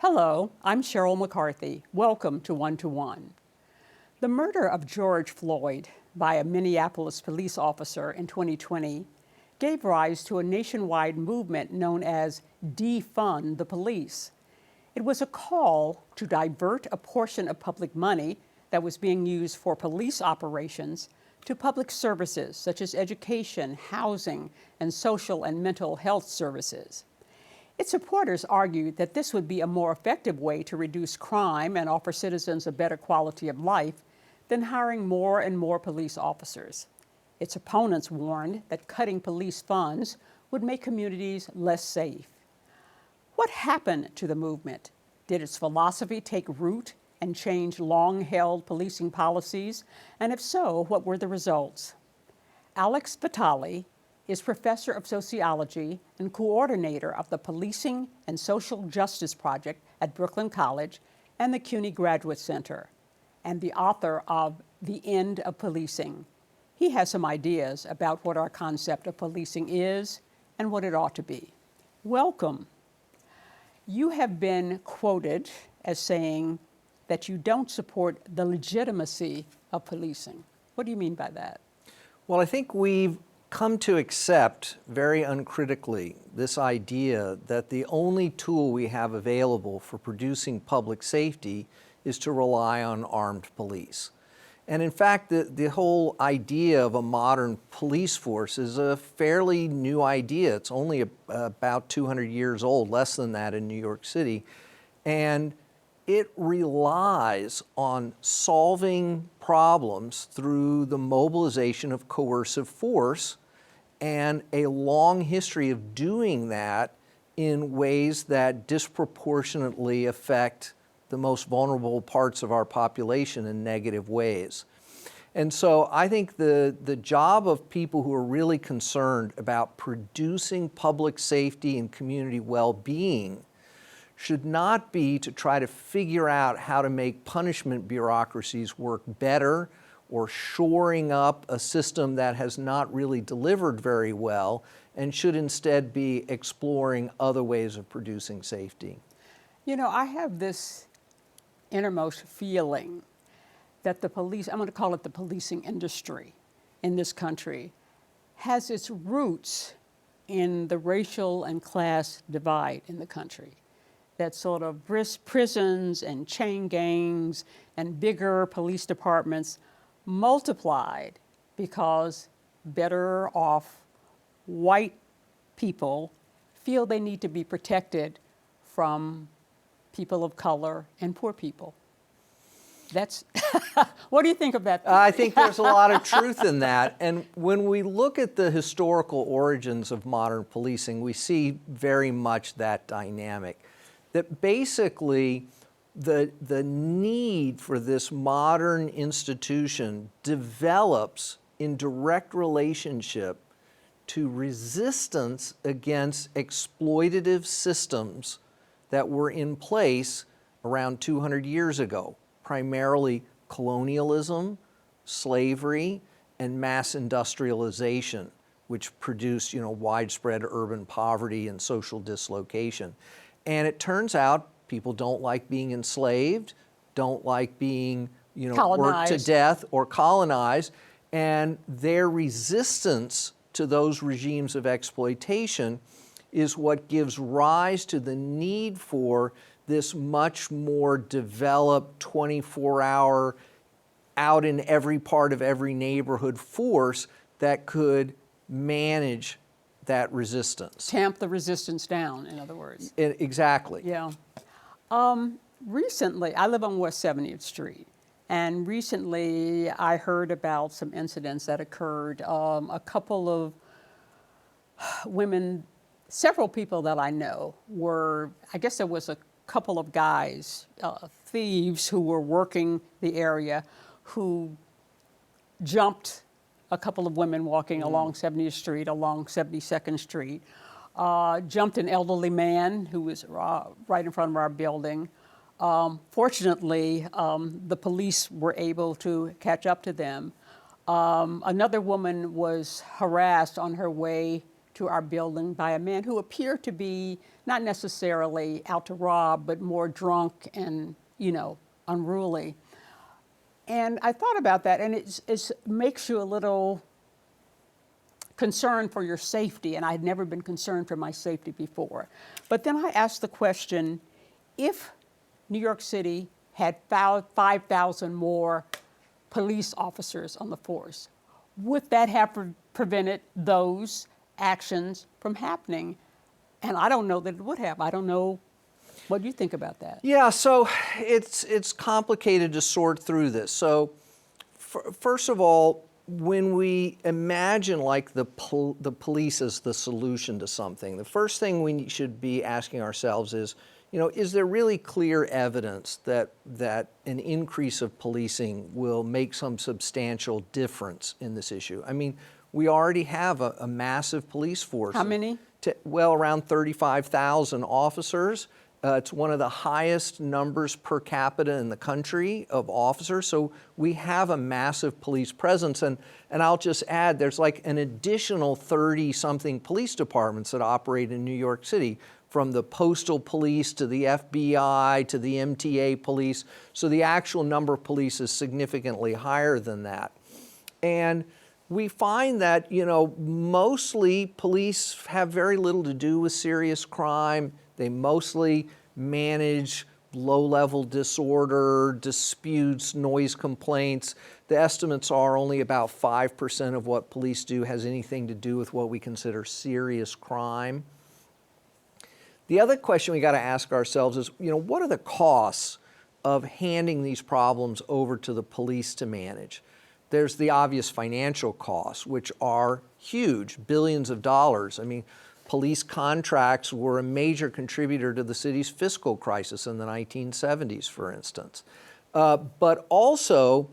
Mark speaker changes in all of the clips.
Speaker 1: Hello, I'm Sheryl McCarthy. Welcome to One to One. The murder of George Floyd by a Minneapolis police officer in 2020 gave rise to a nationwide movement known as defund the police. It was a call to divert a portion of public money that was being used for police operations to public services such as education, housing, and social and mental health services. Its supporters argued that this would be a more effective way to reduce crime and offer citizens a better quality of life than hiring more and more police officers. Its opponents warned that cutting police funds would make communities less safe. What happened to the movement? Did its philosophy take root and change long-held policing policies? And if so, what were the results? Alex Vitale is professor of sociology and coordinator of the Policing and Social Justice Project at Brooklyn College and the CUNY Graduate Center, and the author of The End of Policing. He has some ideas about what our concept of policing is and what it ought to be. Welcome. You have been quoted as saying that you don't support the legitimacy of policing. What do you mean by that?
Speaker 2: Well, I think we've come to accept very uncritically this idea that the only tool we have available for producing public safety is to rely on armed police. And in fact, the whole idea of a modern police force is a fairly new idea. It's only about 200 years old, less than that in New York City. And it relies on solving problems through the mobilization of coercive force and a long history of doing that in ways that disproportionately affect the most vulnerable parts of our population in negative ways. And so I think the job of people who are really concerned about producing public safety and community well-being should not be to try to figure out how to make punishment bureaucracies work better or shoring up a system that has not really delivered very well, and should instead be exploring other ways of producing safety.
Speaker 1: You know, I have this innermost feeling that the police, I'm going to call it the policing industry in this country, has its roots in the racial and class divide in the country. That sort of prisons and chain gangs and bigger police departments multiplied because better off white people feel they need to be protected from people of color and poor people. That's, what do you think of that?
Speaker 2: I think there's a lot of truth in that. And when we look at the historical origins of modern policing, we see very much that dynamic. That basically the need for this modern institution develops in direct relationship to resistance against exploitative systems that were in place around 200 years ago, primarily colonialism, slavery, and mass industrialization, which produced, widespread urban poverty and social dislocation. And it turns out people don't like being enslaved, don't like being, worked to death or colonized, and their resistance to those regimes of exploitation is what gives rise to the need for this much more developed 24-hour, out in every part of every neighborhood force that could manage that resistance.
Speaker 1: Tamp the resistance down, in other words.
Speaker 2: Exactly.
Speaker 1: Yeah. Recently, I live on West 70th Street, and recently I heard about some incidents that occurred. A couple of women, several people that I know were, I guess there was a couple of guys, thieves who were working the area who jumped a couple of women walking along 70th Street, along 72nd Street, jumped an elderly man who was right in front of our building. Fortunately, the police were able to catch up to them. Another woman was harassed on her way to our building by a man who appeared to be not necessarily out to rob, but more drunk and, unruly. And I thought about that, and it makes you a little concerned for your safety, and I had never been concerned for my safety before. But then I asked the question, if New York City had 5,000 more police officers on the force, would that have prevented those actions from happening? And I don't know that it would have. I don't know. What do you think about that?
Speaker 2: Yeah, so it's complicated to sort through this. So first of all, when we imagine like the police as the solution to something, the first thing we should be asking ourselves is there really clear evidence that an increase of policing will make some substantial difference in this issue? I mean, we already have a massive police force.
Speaker 1: How many?
Speaker 2: Well, around 35,000 officers. It's one of the highest numbers per capita in the country of officers. So we have a massive police presence. And I'll just add, there's like an additional 30-something police departments that operate in New York City, from the postal police to the FBI to the MTA police. So the actual number of police is significantly higher than that. And we find that, mostly police have very little to do with serious crime. They mostly manage low-level disorder, disputes, noise complaints. The estimates are only about 5% of what police do has anything to do with what we consider serious crime. The other question we got to ask ourselves is, what are the costs of handing these problems over to the police to manage? There's the obvious financial costs, which are huge, billions of dollars. I mean, police contracts were a major contributor to the city's fiscal crisis in the 1970s, for instance. But also,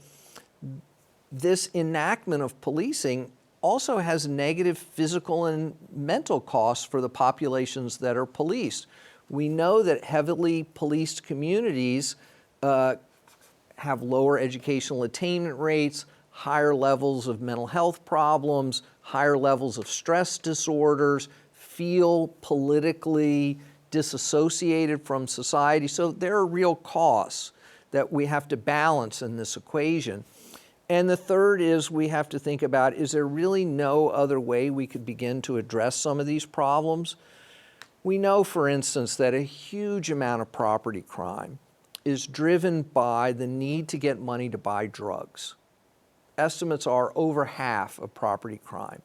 Speaker 2: this enactment of policing also has negative physical and mental costs for the populations that are policed. We know that heavily policed communities have lower educational attainment rates, higher levels of mental health problems, higher levels of stress disorders, feel politically disassociated from society. So there are real costs that we have to balance in this equation. And the third is we have to think about, is there really no other way we could begin to address some of these problems? We know, for instance, that a huge amount of property crime is driven by the need to get money to buy drugs. Estimates are over half of property crime.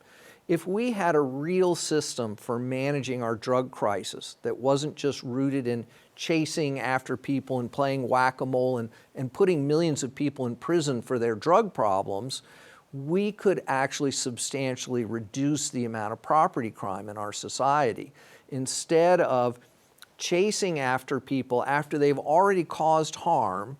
Speaker 2: If we had a real system for managing our drug crisis that wasn't just rooted in chasing after people and playing whack-a-mole and putting millions of people in prison for their drug problems, we could actually substantially reduce the amount of property crime in our society. Instead of chasing after people after they've already caused harm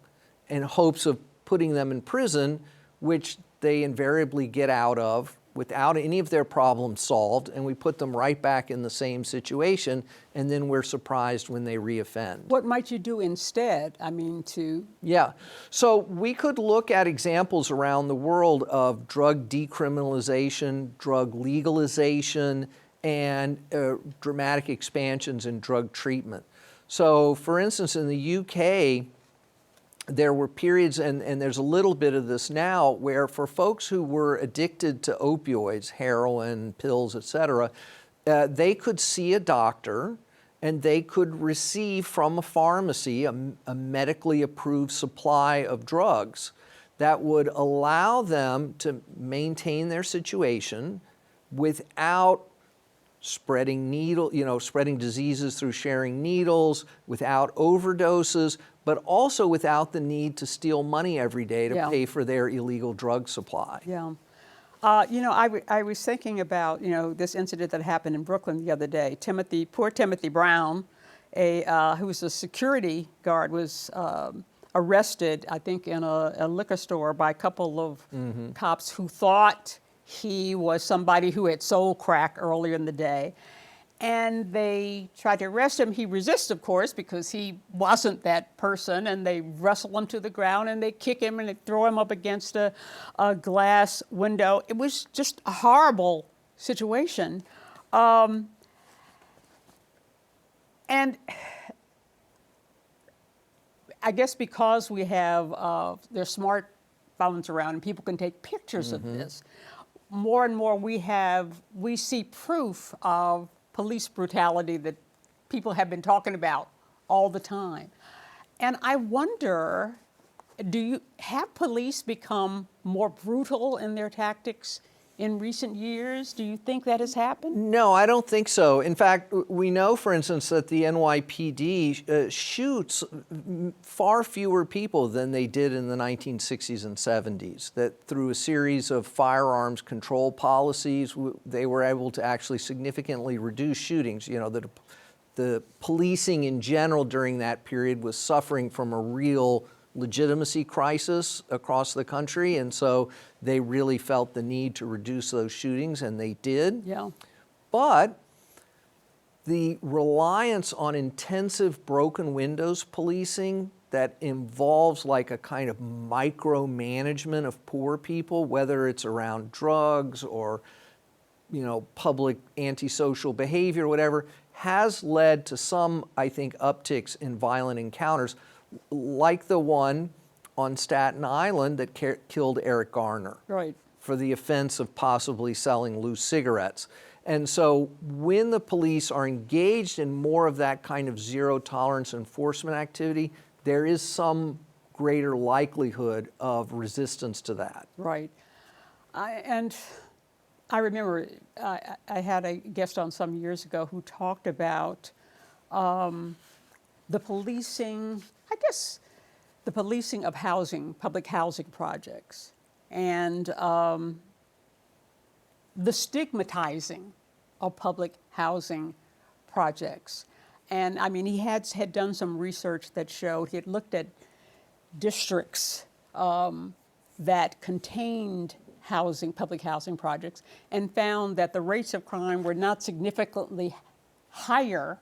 Speaker 2: in hopes of putting them in prison, which they invariably get out of without any of their problems solved, and we put them right back in the same situation, and then we're surprised when they reoffend.
Speaker 1: What might you do instead?
Speaker 2: Yeah, so we could look at examples around the world of drug decriminalization, drug legalization, and dramatic expansions in drug treatment. So, for instance, in the UK, there were periods, and there's a little bit of this now, where for folks who were addicted to opioids, heroin, pills, etc., they could see a doctor and they could receive from a pharmacy a medically approved supply of drugs that would allow them to maintain their situation without spreading diseases through sharing needles, without overdoses, but also without the need to steal money every day to pay for their illegal drug supply.
Speaker 1: Yeah. I was thinking about, this incident that happened in Brooklyn the other day. Poor Timothy Brown, who was a security guard, was arrested, I think, in a liquor store by a couple of cops who thought he was somebody who had sold crack earlier in the day. And they tried to arrest him. He resisted, of course, because he wasn't that person. And they wrestle him to the ground and they kick him and they throw him up against a glass window. It was just a horrible situation. And I guess because we have there's smartphones around and people can take pictures of this, more and more we see proof of police brutality that people have been talking about all the time. And I wonder, have police become more brutal in their tactics in recent years? Do you think that has happened?
Speaker 2: No, I don't think so. In fact, we know, for instance, that the NYPD shoots far fewer people than they did in the 1960s and 70s, that through a series of firearms control policies, they were able to actually significantly reduce shootings. You know, the policing in general during that period was suffering from a real legitimacy crisis across the country, and so they really felt the need to reduce those shootings, and they did.
Speaker 1: Yeah.
Speaker 2: But the reliance on intensive broken windows policing that involves like a kind of micromanagement of poor people, whether it's around drugs or, you know, public antisocial behavior, whatever, has led to some, I think, upticks in violent encounters, like the one on Staten Island that killed Eric Garner.
Speaker 1: Right.
Speaker 2: For the offense of possibly selling loose cigarettes. And so when the police are engaged in more of that kind of zero tolerance enforcement activity, there is some greater likelihood of resistance to that.
Speaker 1: Right. I remember I had a guest on some years ago who talked about the policing, I guess, the policing of housing, public housing projects, and the stigmatizing of public housing projects. And I mean, he had done some research that showed, he had looked at districts that contained housing, public housing projects, and found that the rates of crime were not significantly higher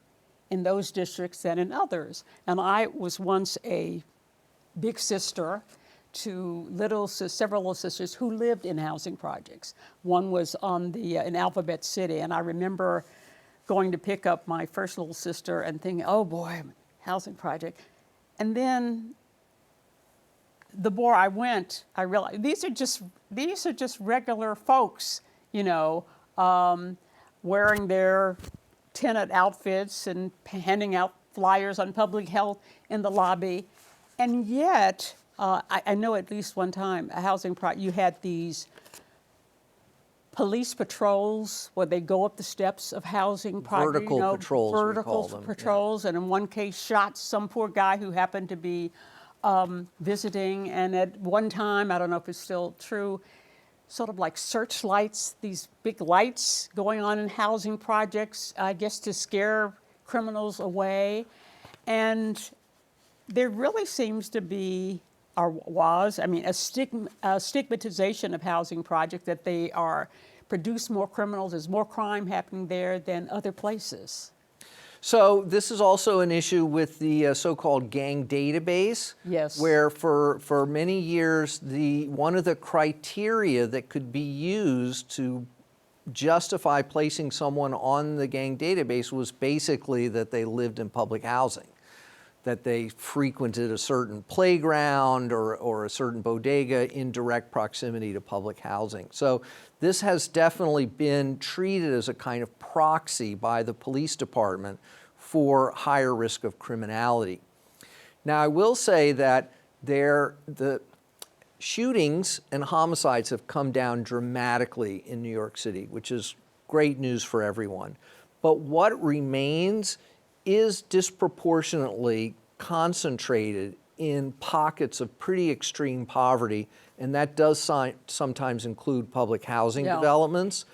Speaker 1: in those districts than in others. And I was once a big sister to several little sisters who lived in housing projects. One was in Alphabet City, and I remember going to pick up my first little sister and thinking, oh boy, housing project. And then the more I went, I realized these are just regular folks, you know, wearing their tenant outfits and handing out flyers on public health in the lobby. And yet, I know at least one time, you had these police patrols where they go up the steps of housing projects.
Speaker 2: Vertical patrols, we
Speaker 1: vertical
Speaker 2: call them,
Speaker 1: patrols, and in one case shot some poor guy who happened to be visiting. And at one time, I don't know if it's still true, sort of like searchlights, these big lights going on in housing projects, I guess to scare criminals away. And there really seems to be, or was, a stigmatization of housing projects, that they produce more criminals, there's more crime happening there than other places.
Speaker 2: So this is also an issue with the so-called gang database.
Speaker 1: Yes.
Speaker 2: Where for many years, one of the criteria that could be used to justify placing someone on the gang database was basically that they lived in public housing, that they frequented a certain playground or a certain bodega in direct proximity to public housing. So this has definitely been treated as a kind of proxy by the police department for higher risk of criminality. Now, I will say that the shootings and homicides have come down dramatically in New York City, which is great news for everyone. But what remains is disproportionately concentrated in pockets of pretty extreme poverty, and that does sometimes include public housing developments.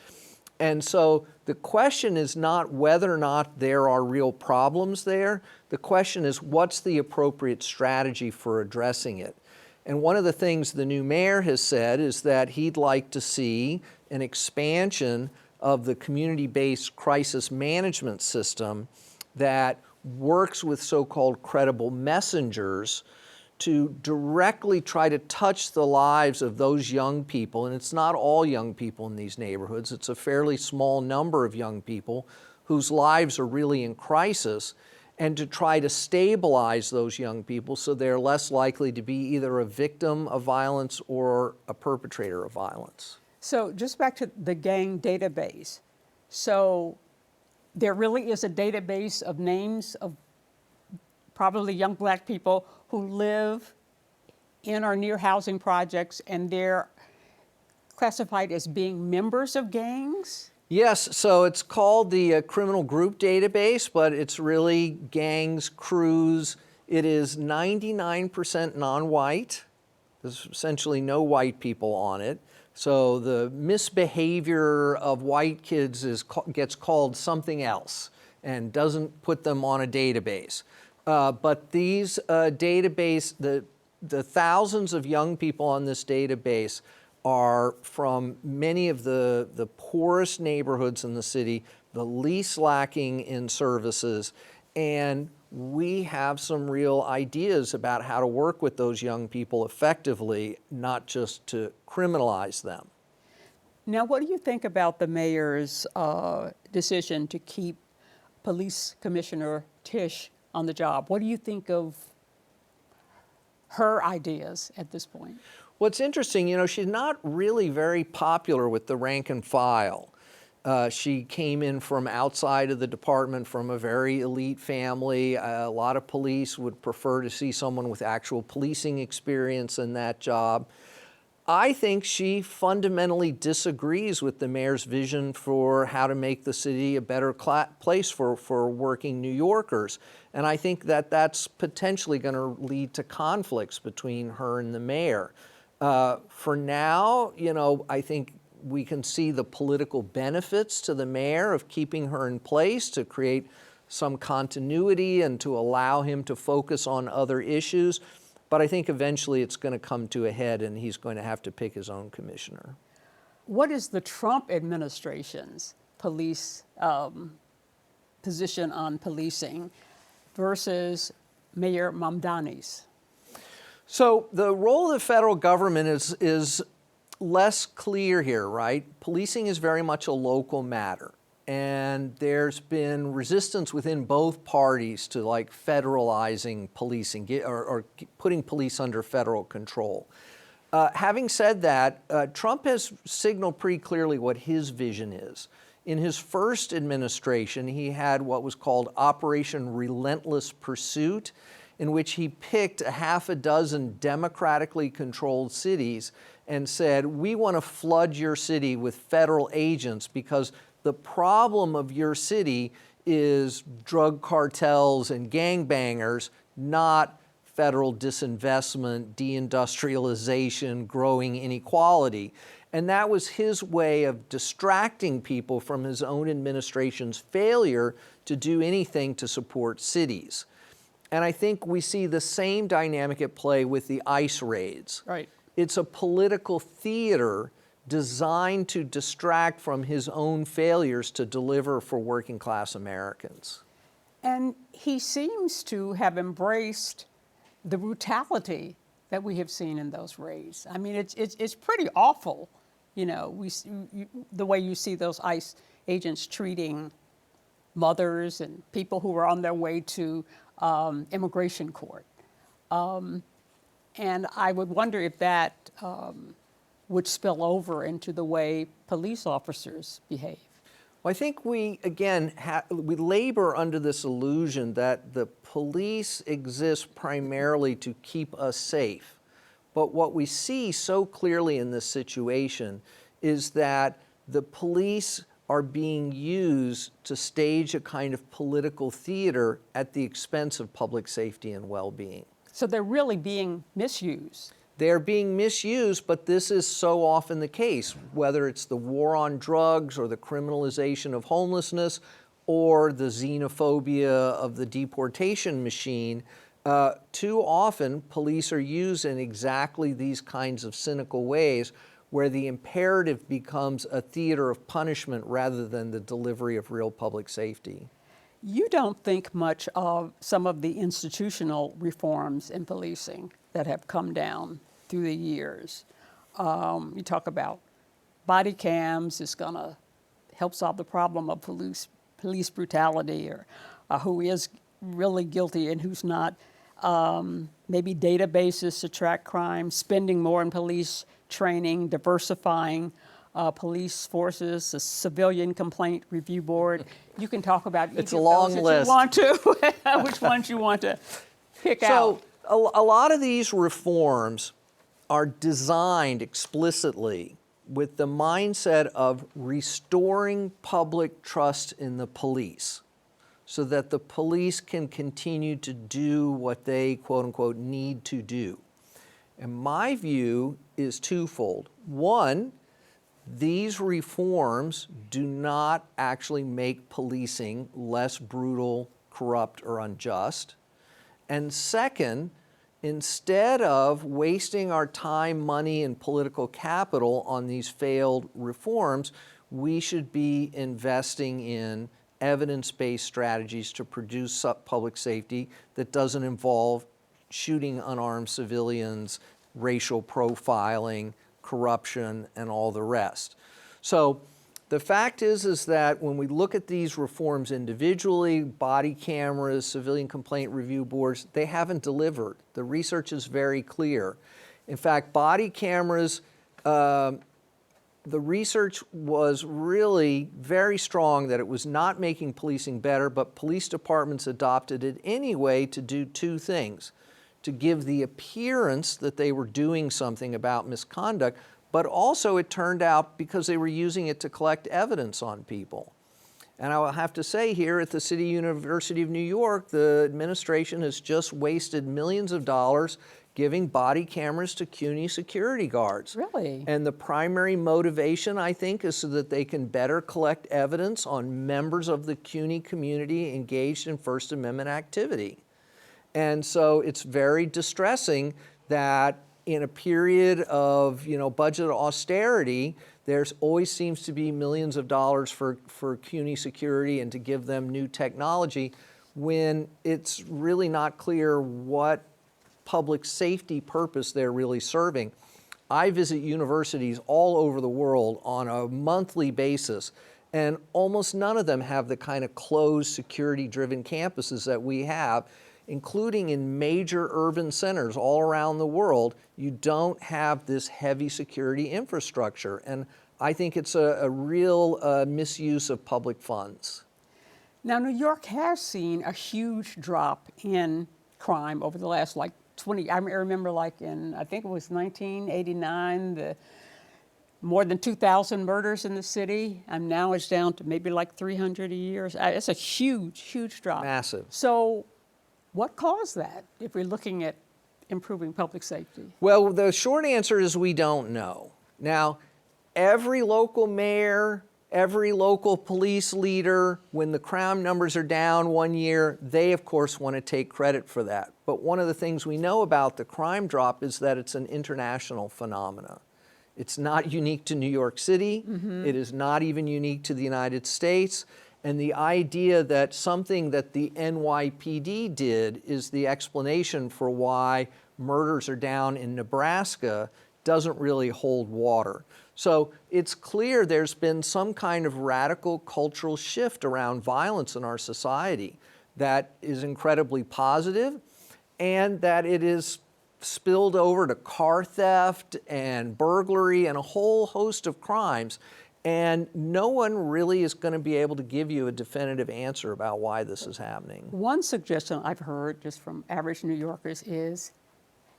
Speaker 2: And so the question is not whether or not there are real problems there. The question is, what's the appropriate strategy for addressing it? And one of the things the new mayor has said is that he'd like to see an expansion of the community-based crisis management system that works with so-called credible messengers to directly try to touch the lives of those young people, and it's not all young people in these neighborhoods, it's a fairly small number of young people whose lives are really in crisis, and to try to stabilize those young people so they're less likely to be either a victim of violence or a perpetrator of violence.
Speaker 1: So just back to the gang database. So there really is a database of names of probably young black people who live in or near housing projects, and they're classified as being members of gangs?
Speaker 2: Yes, so it's called the criminal group database, but it's really gangs, crews. It is 99% non-white. There's essentially no white people on it. So the misbehavior of white kids gets called something else and doesn't put them on a database. But these database, the thousands of young people on this database are from many of the poorest neighborhoods in the city, the least lacking in services, and we have some real ideas about how to work with those young people effectively, not just to criminalize them.
Speaker 1: Now, what do you think about the mayor's decision to keep Police Commissioner Tisch on the job? What do you think of her ideas at this point?
Speaker 2: What's interesting, you know, she's not really very popular with the rank and file. She came in from outside of the department, from a very elite family. A lot of police would prefer to see someone with actual policing experience in that job. I think she fundamentally disagrees with the mayor's vision for how to make the city a better place for working New Yorkers. And I think that that's potentially going to lead to conflicts between her and the mayor. For now, you know, I think we can see the political benefits to the mayor of keeping her in place to create some continuity and to allow him to focus on other issues. But I think eventually it's going to come to a head and he's going to have to pick his own commissioner.
Speaker 1: What is the Trump administration's police position on policing versus Mayor Mamdani's?
Speaker 2: So the role of the federal government is less clear here, right? Policing is very much a local matter. And there's been resistance within both parties to like federalizing policing or putting police under federal control. Having said that, Trump has signaled pretty clearly what his vision is. In his first administration, he had what was called Operation Relentless Pursuit, in which he picked a half a dozen democratically controlled cities and said, we want to flood your city with federal agents because the problem of your city is drug cartels and gangbangers, not federal disinvestment, deindustrialization, growing inequality. And that was his way of distracting people from his own administration's failure to do anything to support cities. And I think we see the same dynamic at play with the ICE raids.
Speaker 1: Right.
Speaker 2: It's a political theater designed to distract from his own failures to deliver for working class Americans.
Speaker 1: And he seems to have embraced the brutality that we have seen in those raids. I mean, it's pretty awful, you know, the way you see those ICE agents treating mothers and people who were on their way to immigration court. And I would wonder if that would spill over into the way police officers behave.
Speaker 2: Well, I think we, again, we labor under this illusion that the police exist primarily to keep us safe. But what we see so clearly in this situation is that the police are being used to stage a kind of political theater at the expense of public safety and well-being.
Speaker 1: So they're really being misused.
Speaker 2: They're being misused, but this is so often the case, whether it's the war on drugs or the criminalization of homelessness or the xenophobia of the deportation machine. Too often, police are used in exactly these kinds of cynical ways where the imperative becomes a theater of punishment rather than the delivery of real public safety.
Speaker 1: You don't think much of some of the institutional reforms in policing that have come down through the years. You talk about body cams is going to help solve the problem of police brutality, or who is really guilty and who's not. Maybe databases to track crime, spending more in police training, diversifying police forces, the Civilian Complaint Review Board. You can talk about each
Speaker 2: It's
Speaker 1: of
Speaker 2: a long
Speaker 1: those
Speaker 2: list.
Speaker 1: you want to, which ones you want to pick out.
Speaker 2: So a lot of these reforms are designed explicitly with the mindset of restoring public trust in the police so that the police can continue to do what they, quote unquote, need to do. And my view is twofold. One, these reforms do not actually make policing less brutal, corrupt, or unjust. And second, instead of wasting our time, money, and political capital on these failed reforms, we should be investing in evidence-based strategies to produce public safety that doesn't involve shooting unarmed civilians, racial profiling, corruption, and all the rest. So the fact is that when we look at these reforms individually, body cameras, civilian complaint review boards, they haven't delivered. The research is very clear. In fact, body cameras, the research was really very strong that it was not making policing better, but police departments adopted it anyway to do two things: to give the appearance that they were doing something about misconduct, but also it turned out because they were using it to collect evidence on people. And I will have to say here at the City University of New York, the administration has just wasted millions of dollars giving body cameras to CUNY security guards.
Speaker 1: Really?
Speaker 2: And the primary motivation, I think, is so that they can better collect evidence on members of the CUNY community engaged in First Amendment activity. And so it's very distressing that in a period of budget austerity, there's always seems to be millions of dollars for CUNY security and to give them new technology when it's really not clear what public safety purpose they're really serving. I visit universities all over the world on a monthly basis, and almost none of them have the kind of closed, security-driven campuses that we have, including in major urban centers all around the world. You don't have this heavy security infrastructure, and I think it's a real misuse of public funds.
Speaker 1: Now, New York has seen a huge drop in crime over the last 20, I remember I think it was 1989, more than 2,000 murders in the city, and now it's down to maybe 300 a year. It's a huge, huge drop.
Speaker 2: Massive.
Speaker 1: So what caused that if we're looking at improving public safety?
Speaker 2: Well, the short answer is we don't know. Now, every local mayor, every local police leader, when the crime numbers are down one year, they of course want to take credit for that. But one of the things we know about the crime drop is that it's an international phenomenon. It's not unique to New York City. Mm-hmm. It is not even unique to the United States. And the idea that something that the NYPD did is the explanation for why murders are down in Nebraska doesn't really hold water. So it's clear there's been some kind of radical cultural shift around violence in our society that is incredibly positive, and that it is spilled over to car theft and burglary and a whole host of crimes. And no one really is going to be able to give you a definitive answer about why this is happening.
Speaker 1: One suggestion I've heard just from average New Yorkers is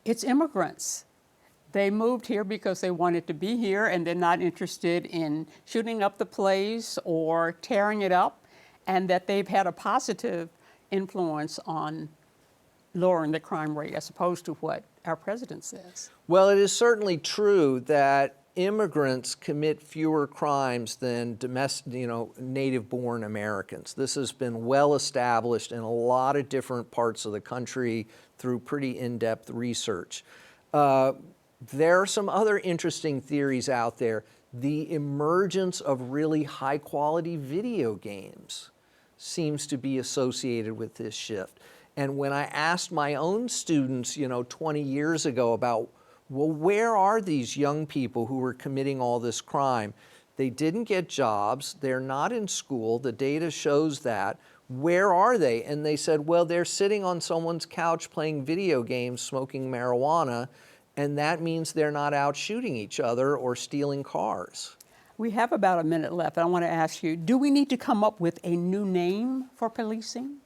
Speaker 1: it's immigrants. They moved here because they wanted to be here, and they're not interested in shooting up the place or tearing it up, and that they've had a positive influence on lowering the crime rate as opposed to what our president says.
Speaker 2: Well, it is certainly true that immigrants commit fewer crimes than native-born Americans. This has been well established in a lot of different parts of the country through pretty in-depth research. There are some other interesting theories out there. The emergence of really high-quality video games seems to be associated with this shift. And when I asked my own students, 20 years ago about, well, where are these young people who were committing all this crime? They didn't get jobs, they're not in school, the data shows that. Where are they? And they said, well, they're sitting on someone's couch playing video games, smoking marijuana, and that means they're not out shooting each other or stealing cars.
Speaker 1: We have about a minute left. I want to ask you, do we need to come up with a new name for policing?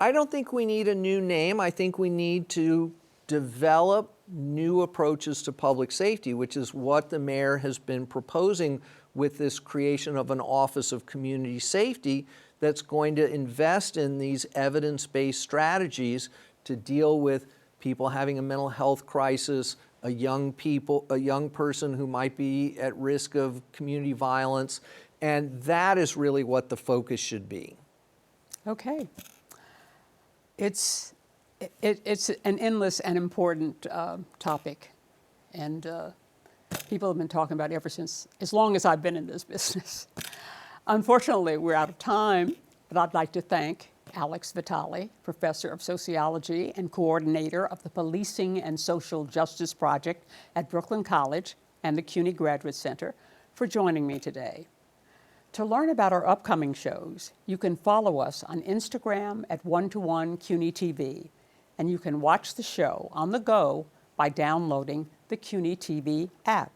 Speaker 2: I don't think we need a new name. I think we need to develop new approaches to public safety, which is what the mayor has been proposing with this creation of an Office of Community Safety that's going to invest in these evidence-based strategies to deal with people having a mental health crisis, a young person who might be at risk of community violence, and that is really what the focus should be.
Speaker 1: Okay. It's an endless and important topic, and people have been talking about it ever since, as long as I've been in this business. Unfortunately, we're out of time, but I'd like to thank Alex Vitale, Professor of Sociology and Coordinator of the Policing and Social Justice Project at Brooklyn College and the CUNY Graduate Center, for joining me today. To learn about our upcoming shows, you can follow us on Instagram at 1-to-1 CUNY TV, and you can watch the show on the go by downloading the CUNY TV app.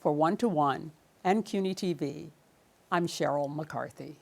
Speaker 1: For 1-to-1 and CUNY TV, I'm Sheryl McCarthy.